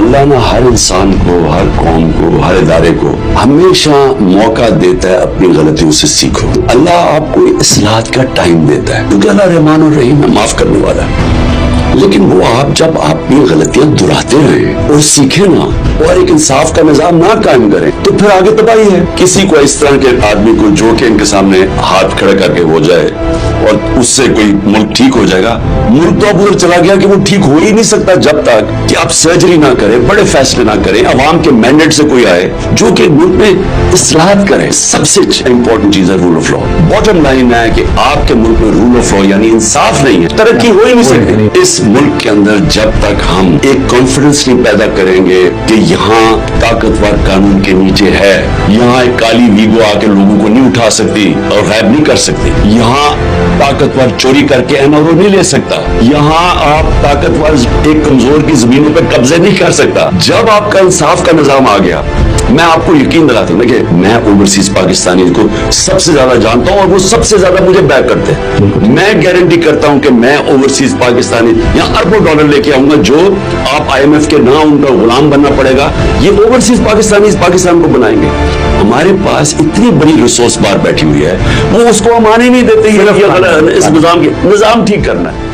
अल्लाह ना हर इंसान को, हर कौम को, हर इदारे को हमेशा मौका देता है अपनी गलतियों से सीखो। अल्लाह आपको इस्लाह का टाइम देता है क्योंकि अल्लाह रहमान और रहीम है, माफ करने वाला है। लेकिन वो आप जब अपनी गलतियां दोहराते रहें और सीखे ना और एक इंसाफ का निजाम ना कायम करें तो फिर आगे तबाही है। किसी को इस तरह के आदमी को जो कि इनके सामने हाथ खड़े करके हो जाए और उससे कोई मुल्क ठीक हो जाएगा, मुल्क तो अब उधर चला गया कि वो ठीक हो ही नहीं सकता जब तक कि आप सर्जरी ना करें, बड़े फैसले ना करें, अवाम के मैंडेट से कोई आए जो कि मुल्क में इस्लाह करे। सबसे इंपॉर्टेंट चीज है rule of law. Bottom line है कि आपके मुल्क में रूल ऑफ लॉ यानी इंसाफ नहीं है, तरक्की हो ही नहीं सकती। इस मुल्क के अंदर जब तक हम एक कॉन्फिडेंस नहीं पैदा करेंगे कि यहाँ ताकतवर कानून के नीचे है, यहाँ एक काली वीगो आके लोगों को नहीं उठा सकती और गायब नहीं कर सकती, यहाँ ताकतवर चोरी करके एनआरओ नहीं ले सकता, यहाँ आप ताकतवर एक कमजोर की जमीनों पर कब्जे नहीं कर सकता। जब आपका इंसाफ का निजाम आ गया, मैं आपको यकीन दिलाता हूँ कि मैं ओवरसीज पाकिस्तानी को सबसे ज्यादा जानता हूँ और वो सबसे ज्यादा मुझे बैक करते हैं। मैं गारंटी करता हूँ कि मैं ओवरसीज पाकिस्तानी यहाँ अरबों डॉलर लेके आऊंगा, जो आप IMF के ना उनका गुलाम बनना पड़ेगा, ये ओवरसीज पाकिस्तानी पाकिस्तान को बनाएंगे। हमारे पास इतनी बड़ी रिसोर्स बार बैठी हुई है, वो उसको हम आने नहीं देते। इस निजाम ठीक करना है।